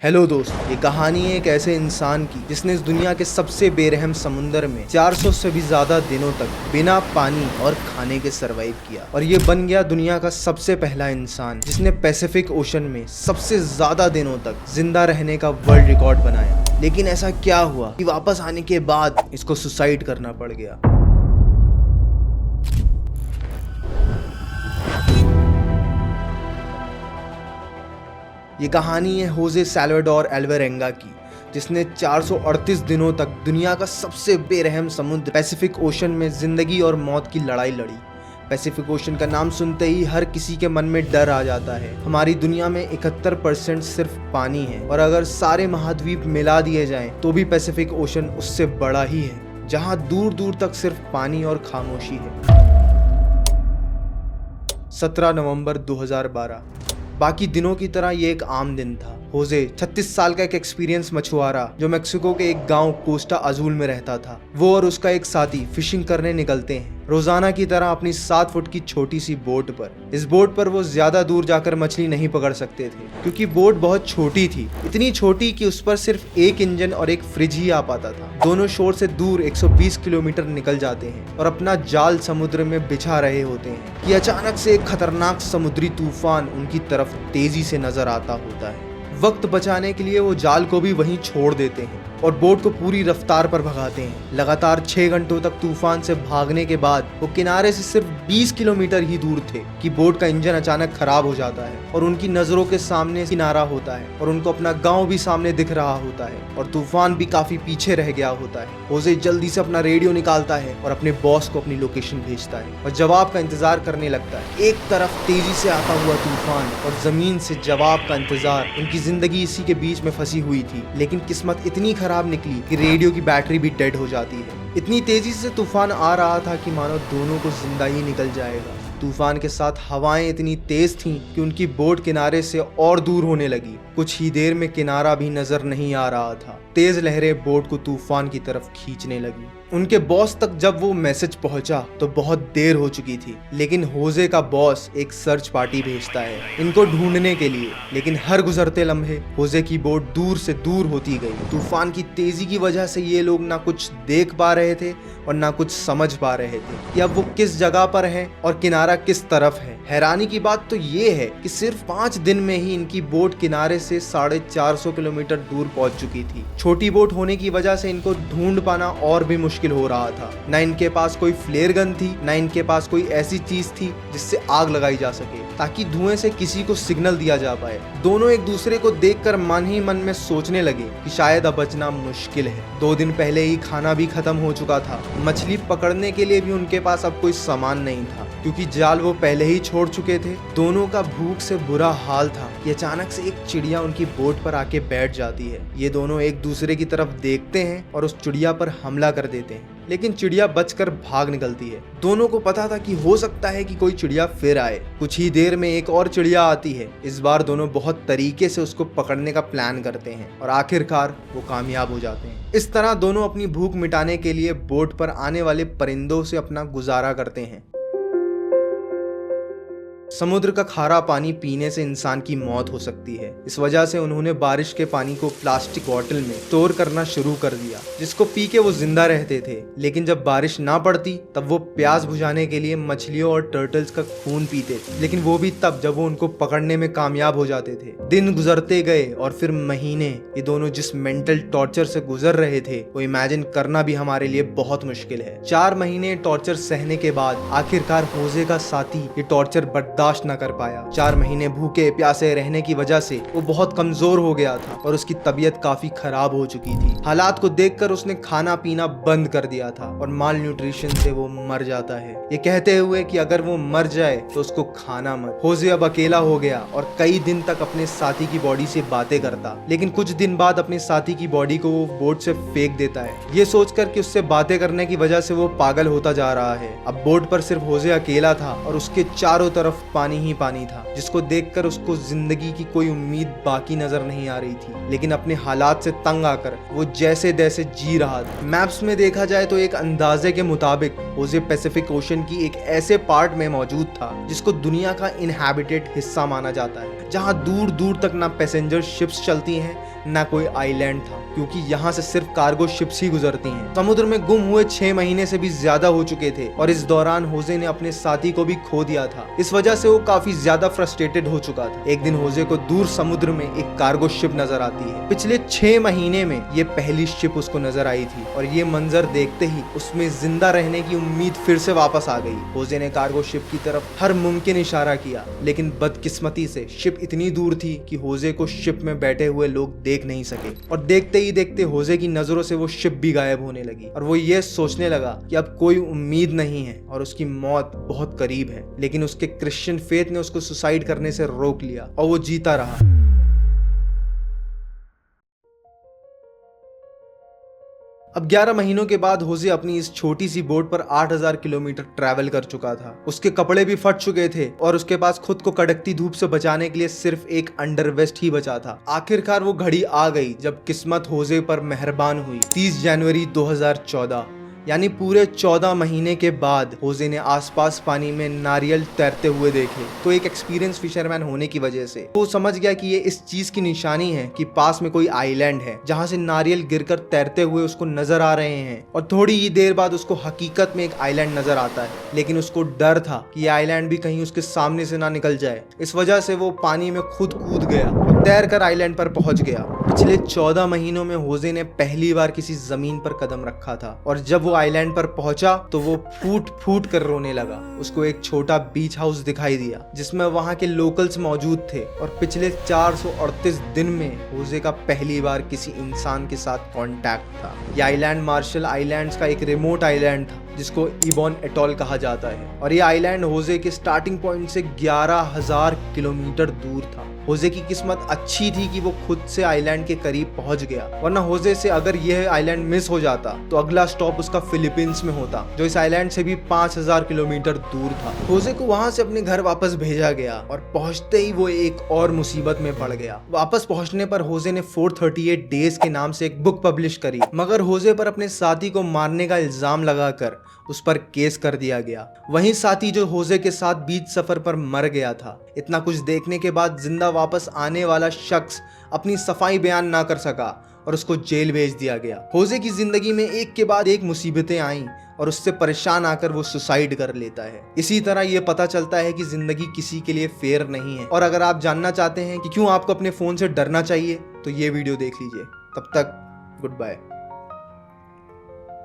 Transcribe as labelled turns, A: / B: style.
A: Hello दोस्त, ये कहानी है एक ऐसे इंसान की जिसने इस दुनिया के सबसे बेरहम समुंदर में 400 से भी ज्यादा दिनों तक बिना पानी और खाने के सरवाइव किया और ये बन गया दुनिया का सबसे पहला इंसान जिसने पैसिफिक ओशन में सबसे ज्यादा दिनों तक जिंदा रहने का वर्ल्ड रिकॉर्ड बनाया। लेकिन ऐसा क्या हुआ कि वापस आने के बाद इसको सुसाइड करना पड़ गया। ये कहानी है होजे साल्वाडोर अल्वारेंगा की, जिसने 438 दिनों तक दुनिया का सबसे बेरहम समुद्र पैसिफिक ओशन में जिंदगी और मौत की लड़ाई लड़ी। पैसिफिक ओशन का नाम सुनते ही हर किसी के मन में डर आ जाता है। हमारी दुनिया में 71% सिर्फ पानी है और अगर सारे महाद्वीप मिला दिए जाएं तो भी पैसिफिक ओशन उससे बड़ा ही है, जहां दूर दूर तक सिर्फ पानी और खामोशी है। 17 नवंबर 2012। बाकी दिनों की तरह ये एक आम दिन था। होजे 36 साल का एक एक्सपीरियंस मछुआरा जो मेक्सिको के एक गांव कोस्टा अजूल में रहता था, वो और उसका एक साथी फिशिंग करने निकलते हैं रोजाना की तरह अपनी 7 फुट की छोटी सी बोट पर। इस बोट पर वो ज्यादा दूर जाकर मछली नहीं पकड़ सकते थे क्योंकि बोट बहुत छोटी थी, इतनी छोटी कि उस पर सिर्फ एक इंजन और एक फ्रिज ही आ पाता था। दोनों शोर से दूर 120 किलोमीटर निकल जाते हैं और अपना जाल समुद्र में बिछा रहे होते हैं कि अचानक से एक खतरनाक समुद्री तूफान उनकी तरफ तेजी से नजर आता होता है। वक्त बचाने के लिए वो जाल को भी वहीं छोड़ देते हैं और बोट को पूरी रफ्तार पर भगाते हैं। लगातार 6 घंटों तक तूफान से भागने के बाद वो किनारे से सिर्फ 20 किलोमीटर ही दूर थे कि बोट का इंजन अचानक खराब हो जाता है और उनकी नजरों के सामने किनारा होता है और उनको अपना गांव भी सामने दिख रहा होता है और तूफान भी काफी पीछे रह गया होता है। होजे जल्दी से अपना रेडियो निकालता है और अपने बॉस को अपनी लोकेशन भेजता है और जवाब का इंतजार करने लगता है। एक तरफ तेजी से आता हुआ तूफान और जमीन से जवाब का इंतजार। उनकी जिंदगी इसी के बीच में फंसी हुई थी, लेकिन किस्मत इतनी खराब निकली कि रेडियो की बैटरी भी डेड हो जाती है। इतनी तेजी से तूफान आ रहा था कि मानो दोनों को जिंदा ही निकल जाएगा। तूफान के साथ हवाएं इतनी तेज थीं कि उनकी बोट किनारे से और दूर होने लगी। कुछ ही देर में किनारा भी नजर नहीं आ रहा था। तेज लहरें बोट को तूफान की तरफ खींचने लगी। उनके बॉस तक जब वो मैसेज पहुंचा तो बहुत देर हो चुकी थी, लेकिन होजे का बॉस एक सर्च पार्टी भेजता है इनको ढूंढने के लिए। लेकिन हर गुजरते लम्हे होजे की बोट दूर से दूर होती गई। तूफान की तेजी की वजह से ये लोग ना कुछ देख पा रहे थे और ना कुछ समझ पा रहे थे कि अब वो किस जगह पर है और किनारा किस तरफ है। हैरानी की बात तो ये है कि सिर्फ 5 दिन में ही इनकी बोट किनारे से 450 किलोमीटर दूर पहुंच चुकी थी। छोटी बोट होने की वजह से इनको ढूंढ पाना और भी मुश्किल हो रहा था। ना इनके पास कोई फ्लेयर गन थी, ना इनके पास कोई ऐसी चीज थी जिससे आग लगाई जा सके ताकि धुएं से किसी को सिग्नल दिया जा पाए। दोनों एक दूसरे को देखकर मन ही मन में सोचने लगे कि शायद अब बचना मुश्किल है। 2 दिन पहले ही खाना भी खत्म हो चुका था। मछली पकड़ने के लिए भी उनके पास अब कोई सामान नहीं था क्योंकि जाल वो पहले ही छोड़ चुके थे। दोनों का भूख से बुरा हाल था कि अचानक से एक चिड़िया उनकी बोट पर आके बैठ जाती है। ये दोनों एक दूसरे की तरफ देखते हैं और उस चिड़िया पर हमला कर देते हैं, लेकिन चिड़िया बचकर भाग निकलती है। दोनों को पता था कि हो सकता है कि कोई चिड़िया फिर आए। कुछ ही देर में एक और चिड़िया आती है। इस बार दोनों बहुत तरीके से उसको पकड़ने का प्लान करते हैं और आखिरकार वो कामयाब हो जाते हैं। इस तरह दोनों अपनी भूख मिटाने के लिए बोट पर आने वाले परिंदों से अपना गुजारा करते हैं। समुद्र का खारा पानी पीने से इंसान की मौत हो सकती है। इस वजह से उन्होंने बारिश के पानी को प्लास्टिक बॉटल में स्टोर करना शुरू कर दिया, जिसको पी के वो जिंदा रहते थे। लेकिन जब बारिश ना पड़ती तब वो प्यास बुझाने के लिए मछलियों और टर्टल्स का खून पीते थे, लेकिन वो भी तब जब वो उनको पकड़ने में कामयाब हो जाते थे। दिन गुजरते गए और फिर महीने। ये दोनों जिस मेंटल टॉर्चर से गुजर रहे थे वो इमेजिन करना भी हमारे लिए बहुत मुश्किल है। 4 महीने टॉर्चर सहने के बाद आखिरकार होजे का साथी ये टॉर्चर बर्दाश्त न कर पाया। 4 महीने भूखे प्यासे रहने की वजह से वो बहुत कमजोर हो गया था और उसकी तबीयत काफी खराब हो चुकी थी। हालात को देखकर उसने खाना पीना बंद कर दिया था और माल न्यूट्रिशन से वो मर जाता है, ये कहते हुए कि अगर वो मर जाए तो उसको खाना मत। होजे अब अकेला हो गया और कई दिन तक अपने साथी की बॉडी से बातें करता, लेकिन कुछ दिन बाद अपने साथी की बॉडी को वो बोट से फेंक देता है, ये सोचकर कि उससे बातें करने की वजह से वो पागल होता जा रहा है। अब बोट पर सिर्फ होजे अकेला था और उसके चारों तरफ पानी ही पानी था, जिसको देखकर उसको जिंदगी की कोई उम्मीद बाकी नजर नहीं आ रही थी। लेकिन अपने हालात से तंग आकर वो जैसे तैसे जी रहा था। मैप्स में देखा जाए तो एक अंदाजे के मुताबिक होजे पैसिफिक ओशन की एक ऐसे पार्ट में मौजूद था जिसको दुनिया का इनहैबिटेड हिस्सा माना जाता है, जहां दूर दूर तक ना पैसेंजर शिप्स चलती हैं ना कोई आइलैंड था, क्योंकि यहाँ से सिर्फ कार्गो शिप्स ही गुजरती हैं। समुद्र में गुम हुए 6 महीने से भी ज्यादा हो चुके थे और इस दौरान होजे ने अपने साथी को भी खो दिया था। इस वजह से वो काफी ज्यादा फ्रस्ट्रेटेड हो चुका था। एक दिन होजे को दूर समुद्र में एक कार्गो शिप नजर आती है। पिछले 6 महीने में ये पहली शिप उसको नजर आई थी और ये मंजर देखते ही उसमें जिंदा रहने की उम्मीद फिर से वापस आ गई। होजे ने कार्गो शिप की तरफ हर मुमकिन इशारा किया, लेकिन बदकिस्मती से शिप इतनी दूर थी कि होजे को शिप में बैठे हुए लोग देख नहीं सके और देखते ही देखते होजे की नजरों से वो शिप भी गायब होने लगी और वो ये सोचने लगा कि अब कोई उम्मीद नहीं है और उसकी मौत बहुत करीब है। लेकिन उसके क्रिश्चियन फेथ ने उसको सुसाइड करने से रोक लिया और वो जीता रहा। अब 11 महीनों के बाद होजे अपनी इस छोटी सी बोट पर 8000 किलोमीटर ट्रैवल कर चुका था। उसके कपड़े भी फट चुके थे और उसके पास खुद को कड़कती धूप से बचाने के लिए सिर्फ एक अंडरवेस्ट ही बचा था। आखिरकार वो घड़ी आ गई जब किस्मत होजे पर मेहरबान हुई। 30 जनवरी 2014 यानी पूरे 14 महीने के बाद होजे ने आसपास पानी में नारियल तैरते हुए देखे। तो एक एक्सपीरियंस फिशरमैन होने की वजह से वो समझ गया कि ये इस चीज की निशानी है कि पास में कोई आइलैंड है जहां से नारियल गिरकर तैरते हुए उसको नजर आ रहे हैं। और थोड़ी ही देर बाद उसको हकीकत में एक आइलैंड नजर आता है, लेकिन उसको डर था कि ये आइलैंड भी कहीं उसके सामने से ना निकल जाए। इस वजह से वो पानी में खुद कूद गया और तैर कर आइलैंड पर पहुंच गया। पिछले 14 महीनों में होजे ने पहली बार किसी जमीन पर कदम रखा था और जब वो आइलैंड पर पहुंचा तो वो फूट फूट कर रोने लगा। उसको एक छोटा बीच हाउस दिखाई दिया जिसमें वहां के लोकल्स मौजूद थे और पिछले 438 दिन में होजे का पहली बार किसी इंसान के साथ कांटेक्ट था। ये आइलैंड मार्शल आइलैंड्स का एक रिमोट आइलैंड था जिसको इबॉन एटॉल कहा जाता है और ये आइलैंड होजे के स्टार्टिंग पॉइंट से 11,000 किलोमीटर दूर था। होजे की किस्मत अच्छी थी कि वो खुद से आइलैंड के करीब पहुंच गया, वरना होजे से अगर यह आइलैंड मिस हो जाता तो अगला स्टॉप उसका फिलीपींस में होता, जो इस आइलैंड से भी 5000 किलोमीटर दूर था। होजे को वहां से अपने घर वापस भेजा गया और पहुंचते ही वो एक और मुसीबत में पड़ गया। वापस पहुंचने पर होजे ने 438 डेज के नाम से एक बुक पब्लिश करी, मगर होजे पर अपने साथी को मारने का इल्जाम लगाकर उस पर केस कर दिया गया। वही साथी जो होजे के साथ बीच सफर पर मर गया था। इतना कुछ देखने के बाद जिंदा वापस आने वाला शख्स अपनी सफाई बयान ना कर सका और उसको जेल भेज दिया गया। होजे की जिंदगी में एक के बाद एक मुसीबतें आईं और उससे परेशान आकर वो सुसाइड कर लेता है। इसी तरह ये पता चलता है कि जिंदगी किसी के लिए फेयर नहीं है। और अगर आप जानना चाहते हैं कि क्यों आपको अपने फोन से डरना चाहिए तो ये वीडियो देख लीजिए। तब तक गुड बाय।